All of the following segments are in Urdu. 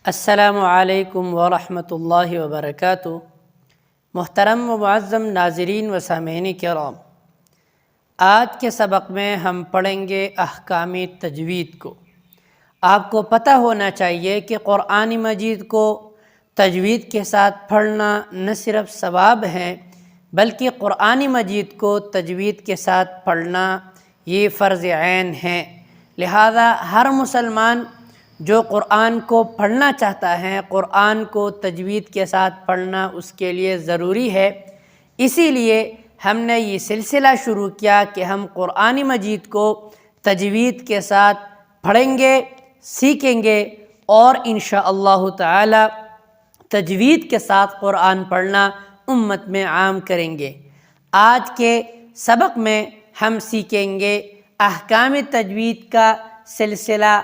السلام علیکم ورحمۃ اللہ وبرکاتہ۔ محترم و معظم ناظرین و سامعین کرام، آج کے سبق میں ہم پڑھیں گے احکام تجوید کو۔ آپ کو پتہ ہونا چاہیے کہ قرآن مجید کو تجوید کے ساتھ پڑھنا نہ صرف ثواب ہے بلکہ قرآن مجید کو تجوید کے ساتھ پڑھنا یہ فرض عین ہے۔ لہذا ہر مسلمان جو قرآن کو پڑھنا چاہتا ہے، قرآن کو تجوید کے ساتھ پڑھنا اس کے لیے ضروری ہے۔ اسی لیے ہم نے یہ سلسلہ شروع کیا کہ ہم قرآن مجید کو تجوید کے ساتھ پڑھیں گے، سیکھیں گے اور انشاءاللہ تعالی تجوید کے ساتھ قرآن پڑھنا امت میں عام کریں گے۔ آج کے سبق میں ہم سیکھیں گے احکام تجوید کا سلسلہ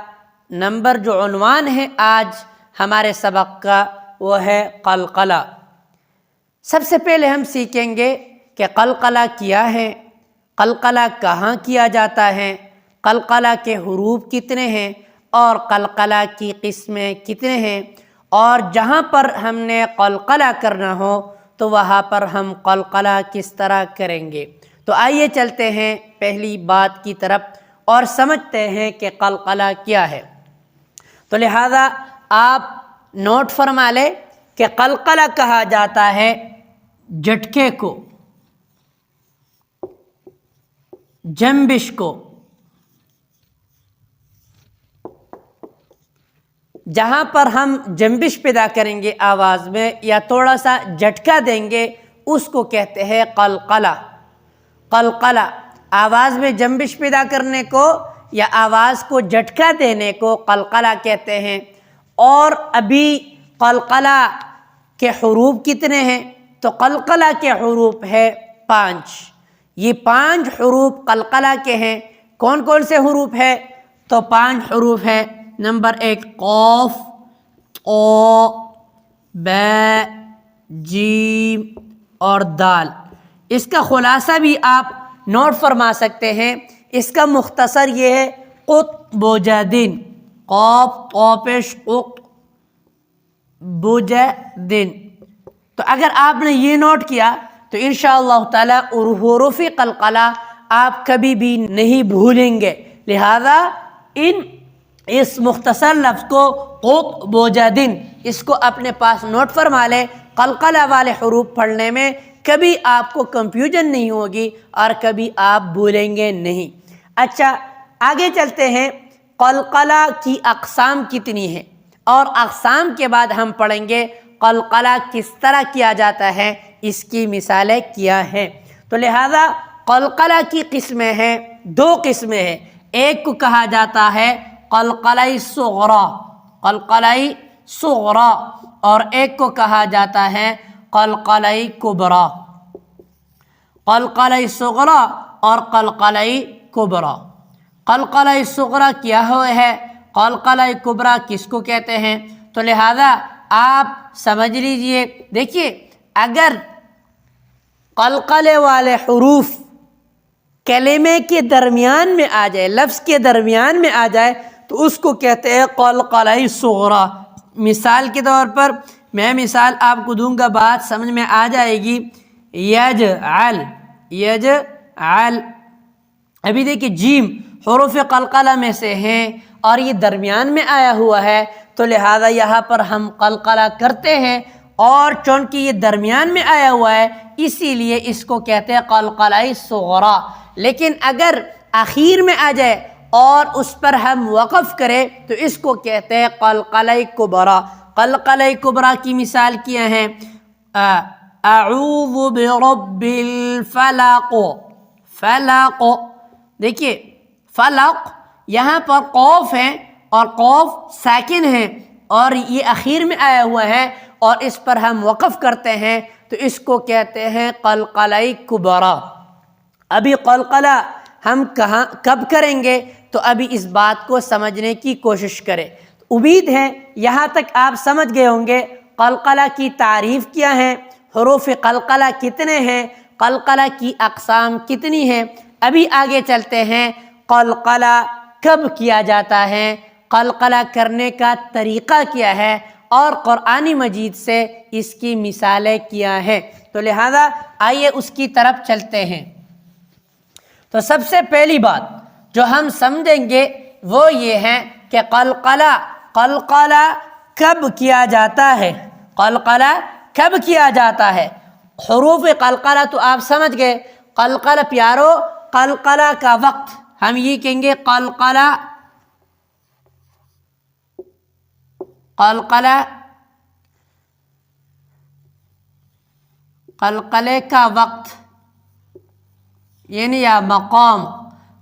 نمبر جو عنوان ہے آج ہمارے سبق کا وہ ہے قلقلہ۔ سب سے پہلے ہم سیکھیں گے کہ قلقلہ کیا ہے، قلقلہ کہاں کیا جاتا ہے، قلقلہ کے حروف کتنے ہیں اور قلقلہ کی قسمیں کتنے ہیں، اور جہاں پر ہم نے قلقلہ کرنا ہو تو وہاں پر ہم قلقلہ کس طرح کریں گے۔ تو آئیے چلتے ہیں پہلی بات کی طرف اور سمجھتے ہیں کہ قلقلہ کیا ہے۔ تو لہذا آپ نوٹ فرما لیں کہ قلقلہ کہا جاتا ہے جھٹکے کو، جنبش کو، جہاں پر ہم جنبش پیدا کریں گے آواز میں یا تھوڑا سا جھٹکا دیں گے اس کو کہتے ہیں قلقلہ۔ قلقلہ آواز میں جنبش پیدا کرنے کو یا آواز کو جھٹکا دینے کو قلقلہ کہتے ہیں۔ اور ابھی قلقلہ کے حروف کتنے ہیں؟ تو قلقلہ کے حروف ہے 5۔ یہ 5 حروف قلقلہ کے ہیں۔ کون کون سے حروف ہیں؟ تو 5 حروف ہیں۔ نمبر 1 قاف، قا، با، جیم اور دال۔ اس کا خلاصہ بھی آپ نوٹ فرما سکتے ہیں۔ اس کا مختصر یہ ہے قطبوجدین، قاف قافش قط بوجدین۔ تو اگر آپ نے یہ نوٹ کیا تو انشاءاللہ تعالی حروف قلقلہ آپ کبھی بھی نہیں بھولیں گے۔ لہذا اس مختصر لفظ کو قطبوجدین اس کو اپنے پاس نوٹ فرما لیں۔ قلقلہ والے حروف پڑھنے میں کبھی آپ کو کنفیوژن نہیں ہوگی اور کبھی آپ بھولیں گے نہیں۔ اچھا آگے چلتے ہیں، قلقلہ کی اقسام کتنی ہیں اور اقسام کے بعد ہم پڑھیں گے قلقلہ کس طرح کیا جاتا ہے، اس کی مثالیں کیا ہیں۔ تو لہذا قلقلہ کی قسمیں ہیں، 2 قسمیں ہیں۔ ایک کو کہا جاتا ہے قلقلہ صغریٰ، قلقلہ صغریٰ، اور ایک کو کہا جاتا ہے قلقلہ کبریٰ۔ قلقلہ صغریٰ اور قلقلہ کبریٰ۔ قلقلہ صغریٰ کیا ہے، قلقلہ کبریٰ کس کو کہتے ہیں؟ تو لہذا آپ سمجھ لیجئے، دیکھیے اگر قلقلے والے حروف کلمے کے درمیان میں آ جائے، لفظ کے درمیان میں آ جائے تو اس کو کہتے ہیں قلقلہ صغریٰ۔ مثال کے طور پر میں مثال آپ کو دوں گا، بات سمجھ میں آ جائے گی۔ یجعل، یجعل، ابھی دیکھیے جیم حروف قلقلہ میں سے ہیں اور یہ درمیان میں آیا ہوا ہے، تو لہذا یہاں پر ہم قلقلہ کرتے ہیں، اور چونکہ یہ درمیان میں آیا ہوا ہے اسی لیے اس کو کہتے ہیں قلقلہ صغریٰ۔ لیکن اگر آخر میں آ جائے اور اس پر ہم وقف کریں تو اس کو کہتے ہیں قلقلہ کبریٰ۔ قلقلہ کبریٰ کی مثال کیا ہے؟ اعوذ برب الفلق، فلق، دیکھیے فلق یہاں پر قوف ہے اور قوف ساکن ہے اور یہ اخیر میں آیا ہوا ہے اور اس پر ہم وقف کرتے ہیں تو اس کو کہتے ہیں قلقلہ کبریٰ۔ ابھی قلقلہ ہم کب کریں گے تو ابھی اس بات کو سمجھنے کی کوشش کریں۔ امید ہے یہاں تک آپ سمجھ گئے ہوں گے قلقلہ کی تعریف کیا ہے، حروف قلقلہ کتنے ہیں، قلقلہ کی اقسام کتنی ہیں۔ ابھی آگے چلتے ہیں، قلقلہ کب کیا جاتا ہے، قلقلہ کرنے کا طریقہ کیا ہے اور قرآن مجید سے اس کی مثالیں کیا ہیں۔ تو لہذا آئیے اس کی طرف چلتے ہیں۔ تو سب سے پہلی بات جو ہم سمجھیں گے وہ یہ ہے کہ قلقلہ کب کیا جاتا ہے؟ قلقلہ کب کیا جاتا ہے؟ حروف قلقلہ تو آپ سمجھ گئے۔ قلقلہ پیارو، قلقلہ کا وقت ہم یہ کہیں گے قلقلہ قلقلے کا وقت یعنی یا مقام،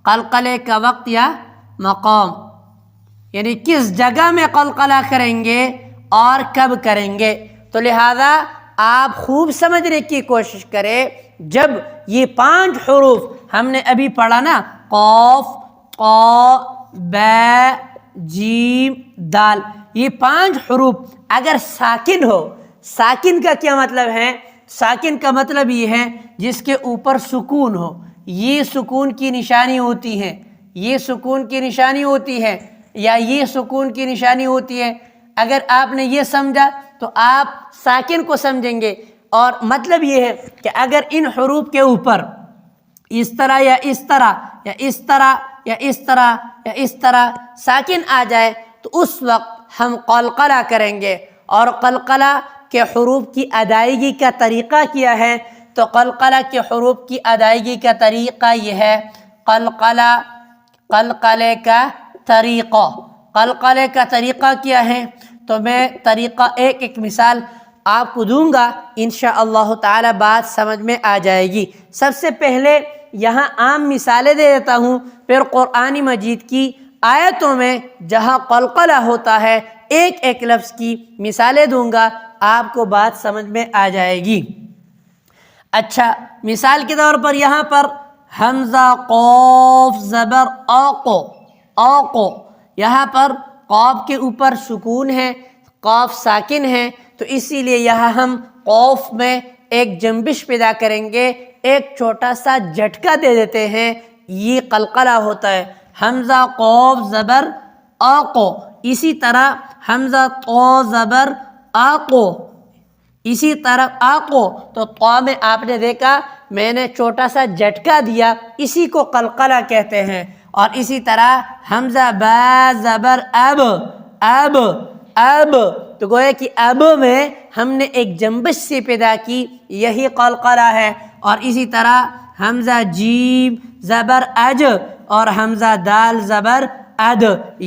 قلقلے کا وقت یا مقام، یعنی کس جگہ میں قلقلہ کریں گے اور کب کریں گے۔ تو لہذا آپ خوب سمجھنے کی کوشش کریں۔ جب یہ 5 حروف ہم نے ابھی پڑھا نا، قاف، قا، با، جیم، دال، یہ 5 حروف اگر ساکن ہو، ساکن کا کیا مطلب ہے؟ ساکن کا مطلب یہ ہے جس کے اوپر سکون ہو، یہ سکون کی نشانی ہوتی ہے، یہ سکون کی نشانی ہوتی ہے، یا یہ سکون کی نشانی ہوتی ہے۔ اگر آپ نے یہ سمجھا تو آپ ساکن کو سمجھیں گے، اور مطلب یہ ہے کہ اگر ان حروف کے اوپر اس طرح یا اس طرح یا اس طرح یا اس طرح یا اس طرح ساکن آ جائے تو اس وقت ہم قلقلہ کریں گے۔ اور قلقلہ کے حروف کی ادائیگی کا طریقہ کیا ہے؟ تو قلقلہ کے حروف کی ادائیگی کا طریقہ یہ ہے، قلقلے کا طریقہ کیا ہے؟ تو میں طریقہ ایک مثال آپ کو دوں گا، انشاءاللہ تعالی بات سمجھ میں آ جائے گی۔ سب سے پہلے یہاں عام مثالیں دے دیتا ہوں، پھر قرآن مجید کی آیتوں میں جہاں قلقلہ ہوتا ہے ایک ایک لفظ کی مثالیں دوں گا، آپ کو بات سمجھ میں آ جائے گی۔ اچھا، مثال کے طور پر یہاں پر حمزہ قاف زبر آقو، یہاں پر قاف کے اوپر سکون ہے، قاف ساکن ہے، تو اسی لیے یہاں ہم قاف میں ایک جنبش پیدا کریں گے، ایک چھوٹا سا جھٹکا دے دیتے ہیں، یہ قلقلہ ہوتا ہے۔ حمزہ قاف زبر آقو، اسی طرح حمزہ طا زبر آقو، اسی طرح آقو، تو طا میں آپ نے دیکھا میں نے چھوٹا سا جھٹکا دیا، اسی کو قلقلہ کہتے ہیں۔ اور اسی طرح حمزہ با زبر اب، تو گویا کہ اب میں ہم نے ایک جنبش سے پیدا کی، یہی قلقلہ ہے۔ اور اسی طرح حمزہ جیم زبر اج اور حمزہ دال زبر اد،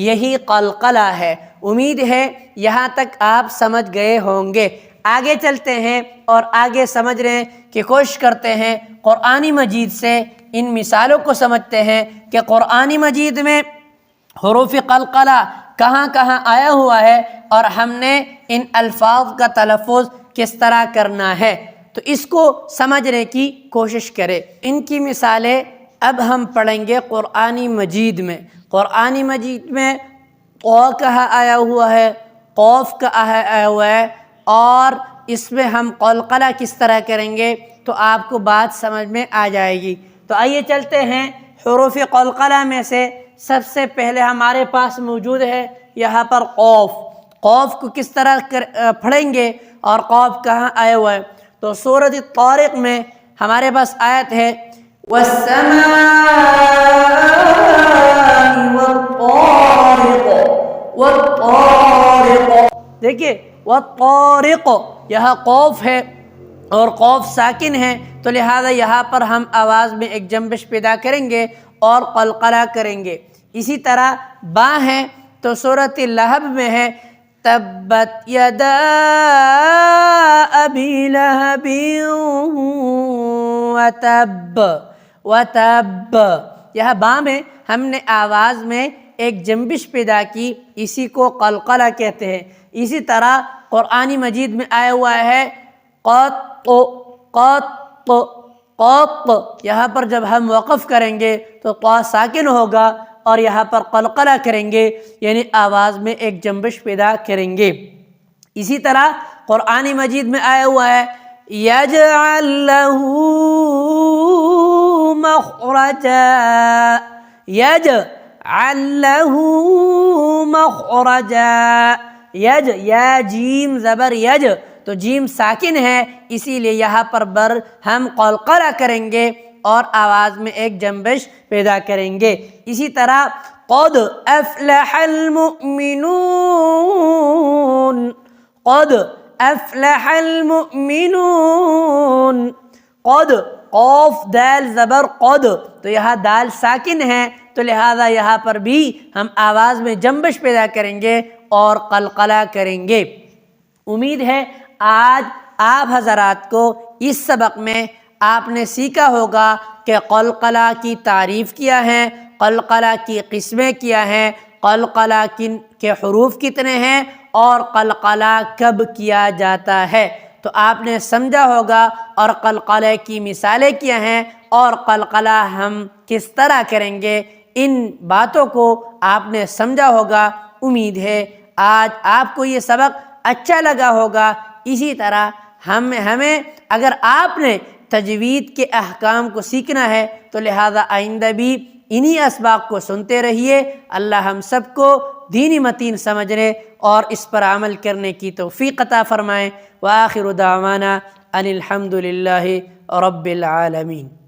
یہی قلقلہ ہے۔ امید ہے یہاں تک آپ سمجھ گئے ہوں گے۔ آگے چلتے ہیں اور آگے سمجھنے کی کوشش کرتے ہیں، قرآن مجید سے ان مثالوں کو سمجھتے ہیں کہ قرآن مجید میں حروف قلقلہ کہاں کہاں آیا ہوا ہے اور ہم نے ان الفاظ کا تلفظ کس طرح کرنا ہے۔ تو اس کو سمجھنے کی کوشش کریں۔ ان کی مثالیں اب ہم پڑھیں گے قرآن مجید میں۔ قرآن مجید میں قا کہاں آیا ہوا ہے، قاف کہاں آیا ہوا ہے، اور اس میں ہم قلقلہ کس طرح کریں گے، تو آپ کو بات سمجھ میں آ جائے گی۔ تو آئیے چلتے ہیں، حروف قلقلہ میں سے سب سے پہلے ہمارے پاس موجود ہے یہاں پر قاف کو کس طرح پڑھیں گے اور قاف کہاں آیا ہوا ہے۔ تو سورۃ الطارق میں ہمارے پاس آیت ہے وَالسَّمَاءِ وَالطَّارِقِ، دیکھیے وَالطَّارِقِ، یہاں قاف ہے اور قاف ساکن ہے، تو لہذا یہاں پر ہم آواز میں ایک جنبش پیدا کریں گے اور قلقلہ کریں گے۔ اسی طرح با ہے تو سورۃ اللہب میں ہے تبت یدا ابی لہب وتب، یہاں با میں ہم نے آواز میں ایک جنبش پیدا کی، اسی کو قلقلہ کہتے ہیں۔ اسی طرح قرآن مجید میں آیا ہوا ہے قط، یہاں پر جب ہم وقف کریں گے تو قا ساکن ہوگا اور یہاں پر قلقلہ کریں گے، یعنی آواز میں ایک جنبش پیدا کریں گے۔ اسی طرح قرآن مجید میں آیا ہوا ہے یجعل لہ مخرجا، یجعل لہ مخرجا، یج، یا جیم زبر یج، تو جیم ساکن ہے، اسی لیے یہاں پر بر ہم قلقلہ کریں گے اور آواز میں ایک جنبش پیدا کریں گے۔ اسی طرح قد افلح المؤمنون، قد افلح المؤمنون، قد، قوف دال زبر قد، تو یہاں دال ساکن ہے تو لہذا یہاں پر بھی ہم آواز میں جنبش پیدا کریں گے اور قلقلہ کریں گے۔ امید ہے آج آپ حضرات کو اس سبق میں آپ نے سیکھا ہوگا کہ قلقلہ کی تعریف کیا ہے، قلقلہ کی قسمیں کیا ہیں، قلقلہ کے حروف کتنے ہیں اور قلقلہ کب کیا جاتا ہے، تو آپ نے سمجھا ہوگا اور قلقلہ کی مثالیں کیا ہیں اور قلقلہ ہم کس طرح کریں گے، ان باتوں کو آپ نے سمجھا ہوگا۔ امید ہے آج آپ کو یہ سبق اچھا لگا ہوگا۔ اسی طرح ہمیں اگر آپ نے تجوید کے احکام کو سیکھنا ہے تو لہذا آئندہ بھی انہی اسباق کو سنتے رہیے۔ اللہ ہم سب کو دینی متین سمجھنے اور اس پر عمل کرنے کی توفیق عطا فرمائے۔ وآخر دعوانا ان الحمد للہ رب العالمین۔